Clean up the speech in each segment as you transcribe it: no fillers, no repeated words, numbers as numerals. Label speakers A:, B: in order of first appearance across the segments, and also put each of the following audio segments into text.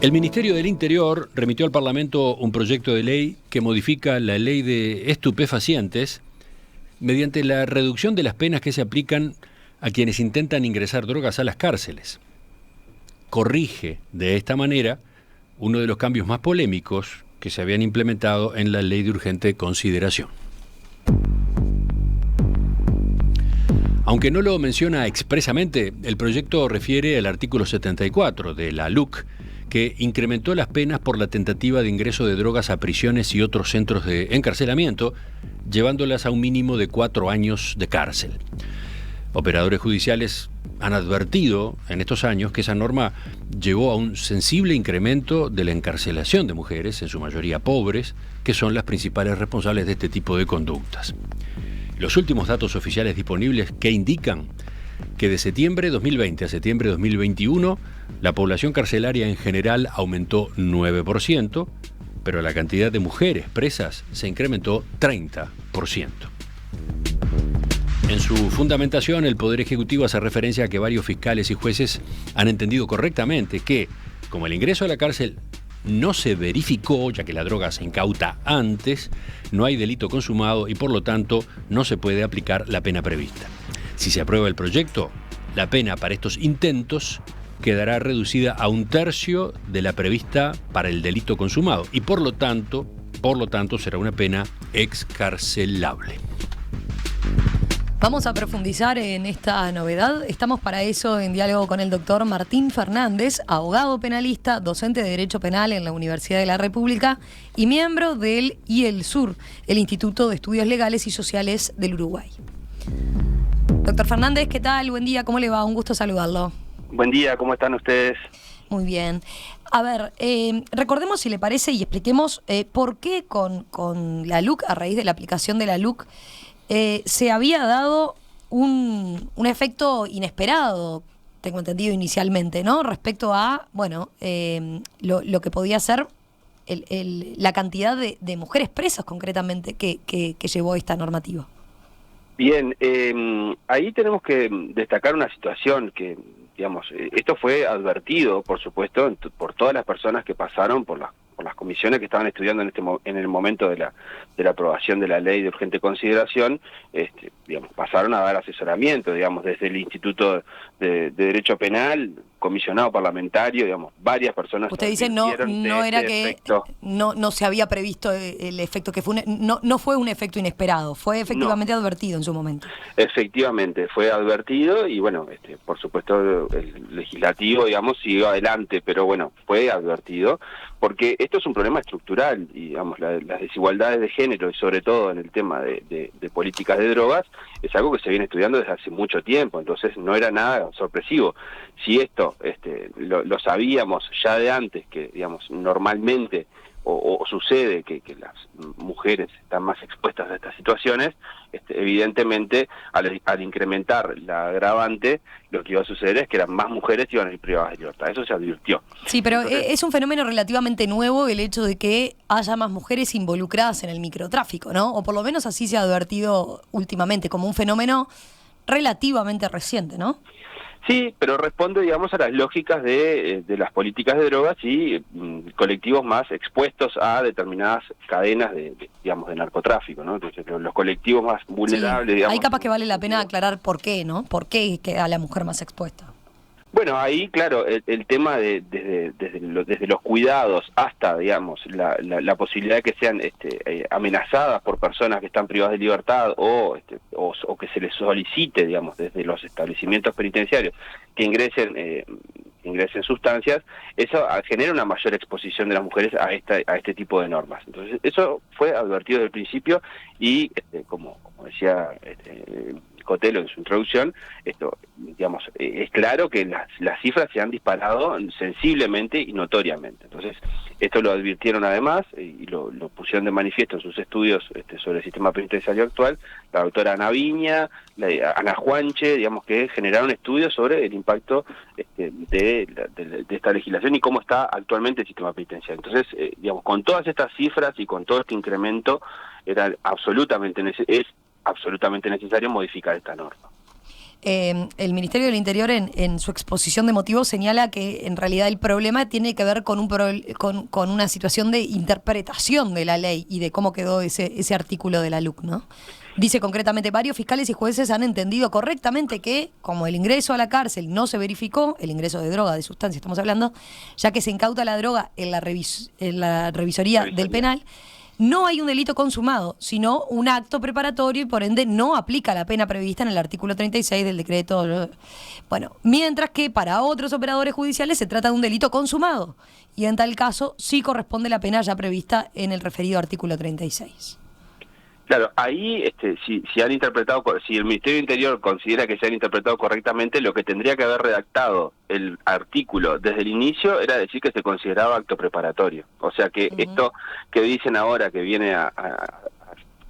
A: El Ministerio del Interior remitió al Parlamento un proyecto de ley que modifica la ley de estupefacientes mediante la reducción de las penas que se aplican a quienes intentan ingresar drogas a las cárceles. Corrige de esta manera uno de los cambios más polémicos que se habían implementado en la ley de urgente consideración. Aunque no lo menciona expresamente, el proyecto refiere al artículo 74 de la LUC, que incrementó las penas por la tentativa de ingreso de drogas a prisiones y otros centros de encarcelamiento, llevándolas a un mínimo de 4 años de cárcel. Operadores judiciales han advertido en estos años que esa norma llevó a un sensible incremento de la encarcelación de mujeres, en su mayoría pobres, que son las principales responsables de este tipo de conductas. Los últimos datos oficiales disponibles que indican que de septiembre de 2020 a septiembre de 2021 la población carcelaria en general aumentó 9%, pero la cantidad de mujeres presas se incrementó 30%. En su fundamentación, el Poder Ejecutivo hace referencia a que varios fiscales y jueces han entendido correctamente que, como el ingreso a la cárcel no se verificó, ya que la droga se incauta antes, no hay delito consumado y por lo tanto no se puede aplicar la pena prevista. Si se aprueba el proyecto, la pena para estos intentos quedará reducida a 1/3 de la prevista para el delito consumado y por lo tanto será una pena excarcelable.
B: Vamos a profundizar en esta novedad. Estamos para eso en diálogo con el doctor Martín Fernández, abogado penalista, docente de Derecho Penal en la Universidad de la República y miembro del IELSUR, el Instituto de Estudios Legales y Sociales del Uruguay. Doctor Fernández, ¿qué tal? Buen día, ¿cómo le va? Un gusto saludarlo.
C: Buen día, ¿cómo están ustedes?
B: Muy bien. A ver, recordemos, si le parece, y expliquemos por qué con la LUC, a raíz de la aplicación de la LUC, se había dado un efecto inesperado, tengo entendido inicialmente, ¿no? Respecto a, lo que podía ser la cantidad de mujeres presas concretamente que llevó esta normativa.
C: Bien, ahí tenemos que destacar una situación que, digamos, esto fue advertido, por supuesto, por todas las personas que pasaron por las comisiones que estaban estudiando en el momento de la aprobación de la ley de urgente consideración, digamos, pasaron a dar asesoramiento, digamos, desde el Instituto de Derecho Penal, comisionado parlamentario, digamos, varias personas.
B: Usted dice no era que no se había previsto el efecto, que fue no fue un efecto inesperado, fue efectivamente advertido en su momento.
C: Efectivamente, fue advertido y bueno, por supuesto el legislativo, digamos, siguió adelante, pero bueno, fue advertido, porque esto es un problema estructural y, digamos, las desigualdades de género y sobre todo en el tema de políticas de drogas es algo que se viene estudiando desde hace mucho tiempo, entonces no era nada sorpresivo. Si esto lo sabíamos ya de antes, que, digamos, normalmente o sucede que las mujeres están más expuestas a estas situaciones, evidentemente al incrementar la agravante, lo que iba a suceder es que eran más mujeres que iban a ir privadas de libertad. Eso se advirtió.
B: Sí, pero entonces, es un fenómeno relativamente nuevo el hecho de que haya más mujeres involucradas en el microtráfico, ¿no? O por lo menos así se ha advertido últimamente, como un fenómeno relativamente reciente, ¿no?
C: Sí, pero responde, digamos, a las lógicas de las políticas de drogas y colectivos más expuestos a determinadas cadenas de narcotráfico, ¿no? Entonces, los colectivos más vulnerables,
B: sí,
C: digamos.
B: Hay capaz que vale la pena aclarar por qué, ¿no? ¿Por qué queda la mujer más expuesta?
C: Bueno, ahí, claro, el tema desde los cuidados hasta, digamos, la posibilidad de que sean amenazadas por personas que están privadas de libertad o que se les solicite, digamos, desde los establecimientos penitenciarios que ingresen sustancias, eso genera una mayor exposición de las mujeres a este tipo de normas. Entonces, eso fue advertido desde el principio y, como decía Cotelo en su introducción, digamos, es claro que las cifras se han disparado sensiblemente y notoriamente. Entonces, esto lo advirtieron además y lo pusieron de manifiesto en sus estudios sobre el sistema penitenciario actual, la doctora Ana Viña, Ana Juanche, digamos, que generaron estudios sobre el impacto de esta legislación y cómo está actualmente el sistema penitenciario. Entonces, digamos, con todas estas cifras y con todo este incremento, es absolutamente necesario modificar esta norma.
B: el Ministerio del Interior en su exposición de motivos señala que en realidad el problema tiene que ver con con una situación de interpretación de la ley y de cómo quedó ese artículo de la LUC, ¿no? Dice concretamente, varios fiscales y jueces han entendido correctamente que, como el ingreso a la cárcel no se verificó, el ingreso de droga, de sustancia estamos hablando, ya que se incauta la droga en la revisoría del penal, no hay un delito consumado, sino un acto preparatorio y por ende no aplica la pena prevista en el artículo 36 del decreto. Bueno, mientras que para otros operadores judiciales se trata de un delito consumado y en tal caso sí corresponde la pena ya prevista en el referido artículo 36.
C: Claro, ahí si han interpretado, si el Ministerio del Interior considera que se han interpretado correctamente, lo que tendría que haber redactado el artículo desde el inicio era decir que se consideraba acto preparatorio. O sea que esto que dicen ahora que viene a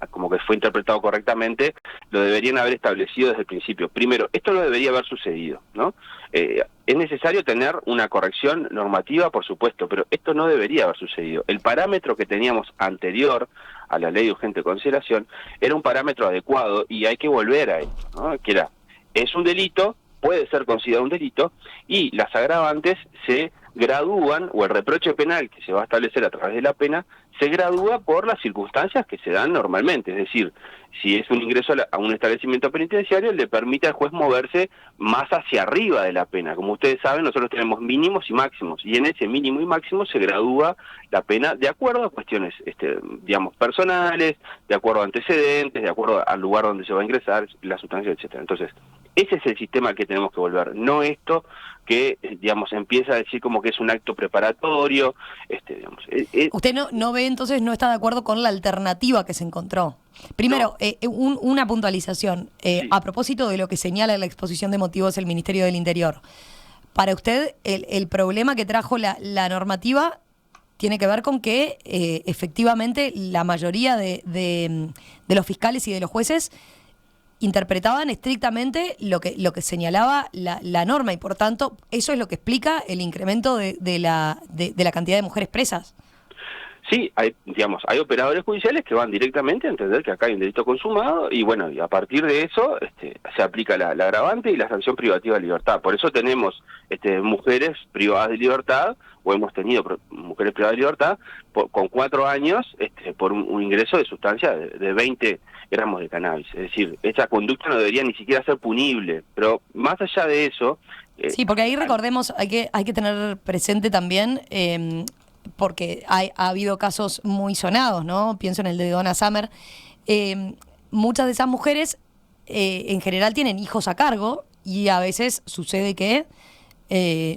C: como que fue interpretado correctamente, lo deberían haber establecido desde el principio. Primero, esto no debería haber sucedido, ¿no? Es necesario tener una corrección normativa, por supuesto, pero esto no debería haber sucedido. El parámetro que teníamos anterior a la ley de urgente consideración era un parámetro adecuado y hay que volver a esto, ¿no? Que era, es un delito, puede ser considerado un delito, y las agravantes se gradúan, o el reproche penal que se va a establecer a través de la pena, se gradúa por las circunstancias que se dan normalmente. Es decir, si es un ingreso a un establecimiento penitenciario, le permite al juez moverse más hacia arriba de la pena. Como ustedes saben, nosotros tenemos mínimos y máximos, y en ese mínimo y máximo se gradúa la pena de acuerdo a cuestiones, digamos, personales, de acuerdo a antecedentes, de acuerdo al lugar donde se va a ingresar, la sustancia, etcétera. Entonces, ese es el sistema al que tenemos que volver, no esto que, digamos, empieza a decir como que es un acto preparatorio, digamos.
B: Usted no ve, entonces, no está de acuerdo con la alternativa que se encontró. Primero, una puntualización.
C: Sí.
B: A propósito de lo que señala en la exposición de motivos el Ministerio del Interior, para usted, el problema que trajo la normativa tiene que ver con que, efectivamente, la mayoría de los fiscales y de los jueces interpretaban estrictamente lo que señalaba la norma y por tanto eso es lo que explica el incremento de la cantidad de mujeres presas.
C: Sí, hay operadores judiciales que van directamente a entender que acá hay un delito consumado y bueno, y a partir de eso se aplica la agravante y la sanción privativa de libertad. Por eso tenemos mujeres privadas de libertad, o hemos tenido mujeres privadas de libertad con 4 años por un ingreso de sustancia de 20 gramos de cannabis. Es decir, esa conducta no debería ni siquiera ser punible, pero más allá de eso...
B: sí, porque ahí recordemos, hay que tener presente también... porque ha habido casos muy sonados, ¿no? Pienso en el de Donna Summer. Muchas de esas mujeres en general tienen hijos a cargo y a veces sucede que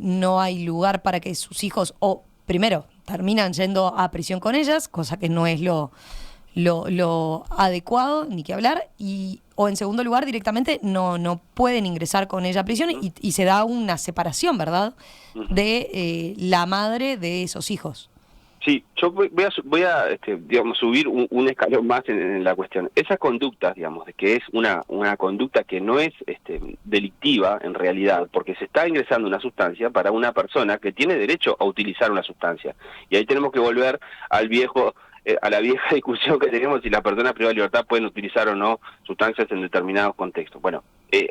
B: no hay lugar para que sus hijos, o primero, terminan yendo a prisión con ellas, cosa que no es lo adecuado, ni que hablar, o en segundo lugar directamente no pueden ingresar con ella a prisión y se da una separación, ¿verdad?, de la madre de esos hijos.
C: Sí, yo voy a digamos, subir un escalón más en la cuestión. Esas conductas, digamos, de que es una conducta que no es delictiva en realidad, porque se está ingresando una sustancia para una persona que tiene derecho a utilizar una sustancia. Y ahí tenemos que volver a la vieja discusión que tenemos si las personas privadas de libertad pueden utilizar o no sustancias en determinados contextos. Bueno,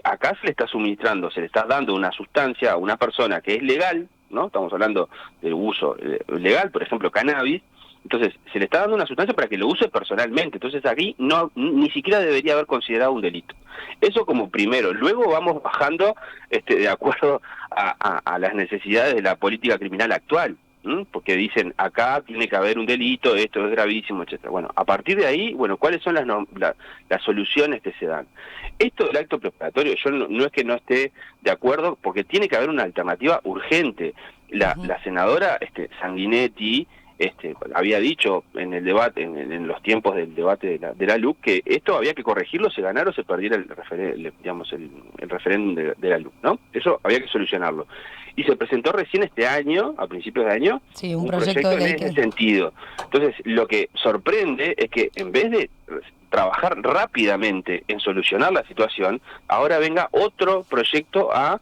C: acá se le está suministrando, se le está dando una sustancia a una persona que es legal, ¿no? Estamos hablando del uso legal, por ejemplo, cannabis. Entonces, se le está dando una sustancia para que lo use personalmente. Entonces, aquí ni siquiera debería haber considerado un delito. Eso como primero. Luego vamos bajando de acuerdo a las necesidades de la política criminal actual. Porque dicen, acá tiene que haber un delito, esto es gravísimo, etcétera. Bueno, a partir de ahí, bueno, ¿cuáles son las soluciones que se dan? Esto del acto preparatorio, yo no es que no esté de acuerdo, porque tiene que haber una alternativa urgente. La senadora Sanguinetti había dicho en el debate, en los tiempos del debate de la LUC, que esto había que corregirlo, se ganara o se perdiera el referéndum de la LUC, ¿no? Eso había que solucionarlo. Y se presentó recién este año, a principios de año,
B: sí, un proyecto
C: en ese sentido. Entonces, lo que sorprende es que en vez de trabajar rápidamente en solucionar la situación, ahora venga otro proyecto a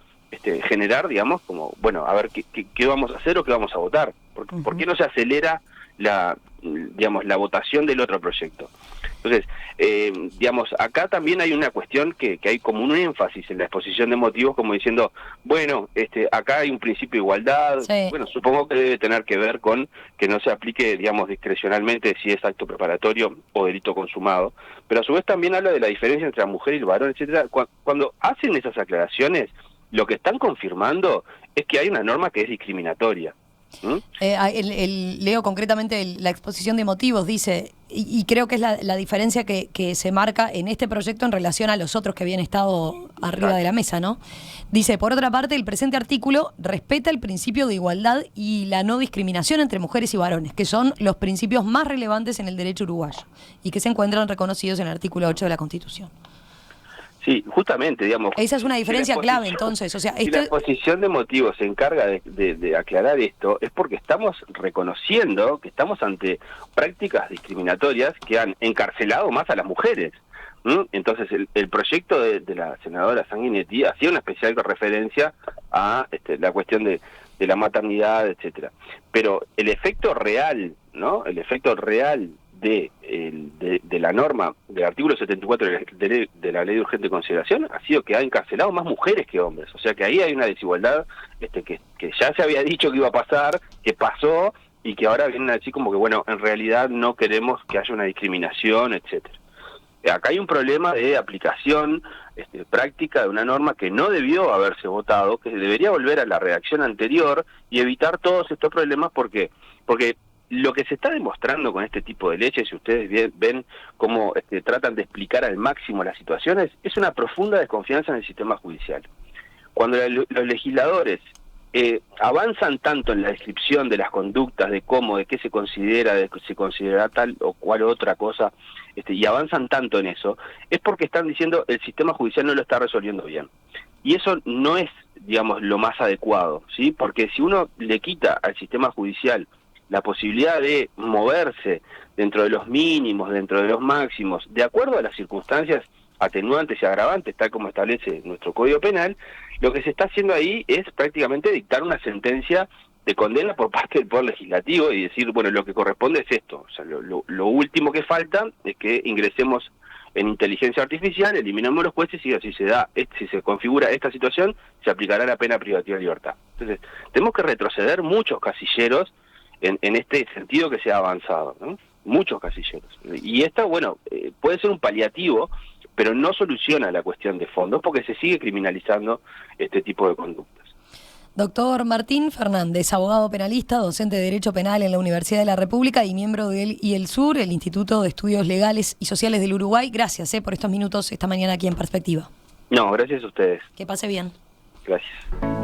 C: generar, digamos, como, bueno, a ver qué vamos a hacer o qué vamos a votar. ¿Por qué no se acelera la votación del otro proyecto? Entonces, digamos, acá también hay una cuestión que hay como un énfasis en la exposición de motivos, como diciendo, bueno, acá hay un principio de igualdad,
B: Sí.
C: bueno, supongo que debe tener que ver con que no se aplique, digamos, discrecionalmente si es acto preparatorio o delito consumado, pero a su vez también habla de la diferencia entre la mujer y el varón, etcétera. Cuando hacen esas aclaraciones, lo que están confirmando es que hay una norma que es discriminatoria.
B: Leo concretamente la exposición de motivos, dice, y creo que es la diferencia que se marca en este proyecto en relación a los otros que habían estado arriba de la mesa, ¿no? Dice, por otra parte, el presente artículo respeta el principio de igualdad y la no discriminación entre mujeres y varones, que son los principios más relevantes en el derecho uruguayo y que se encuentran reconocidos en el artículo 8 de la Constitución.
C: Sí, justamente, digamos...
B: Esa es una diferencia clave, entonces. O sea,
C: si la exposición de motivos se encarga de aclarar esto, es porque estamos reconociendo que estamos ante prácticas discriminatorias que han encarcelado más a las mujeres. Entonces, el proyecto de la senadora Sanguinetti hacía una especial referencia a la cuestión de la maternidad, etcétera. Pero el efecto real, ¿no? El efecto real de la norma del artículo 74 de la ley de urgente consideración ha sido que ha encarcelado más mujeres que hombres, o sea que ahí hay una desigualdad que ya se había dicho que iba a pasar, que pasó y que ahora vienen a decir como que bueno, en realidad no queremos que haya una discriminación, etcétera. Acá hay un problema de aplicación práctica de una norma que no debió haberse votado, que debería volver a la redacción anterior y evitar todos estos problemas porque lo que se está demostrando con este tipo de leyes, si ustedes ven cómo tratan de explicar al máximo las situaciones, es una profunda desconfianza en el sistema judicial. Cuando los legisladores avanzan tanto en la descripción de las conductas, de cómo, de qué se considera, de que se considera tal o cual otra cosa, y avanzan tanto en eso, es porque están diciendo el sistema judicial no lo está resolviendo bien. Y eso no es, digamos, lo más adecuado, ¿sí? Porque si uno le quita al sistema judicial la posibilidad de moverse dentro de los mínimos, dentro de los máximos, de acuerdo a las circunstancias atenuantes y agravantes, tal como establece nuestro Código Penal, lo que se está haciendo ahí es prácticamente dictar una sentencia de condena por parte del Poder Legislativo y decir, bueno, lo que corresponde es esto. O sea, lo último que falta es que ingresemos en inteligencia artificial, eliminamos los jueces y así se da, si se configura esta situación, se aplicará la pena privativa de libertad. Entonces, tenemos que retroceder muchos casilleros en este sentido que se ha avanzado, ¿no? Muchos casilleros. Y esta, bueno, puede ser un paliativo, pero no soluciona la cuestión de fondo, porque se sigue criminalizando este tipo de conductas.
B: Doctor Martín Fernández, abogado penalista, docente de Derecho Penal en la Universidad de la República y miembro del IELSUR, el Instituto de Estudios Legales y Sociales del Uruguay. Gracias por estos minutos esta mañana aquí en Perspectiva.
C: No, gracias a ustedes.
B: Que pase bien.
C: Gracias.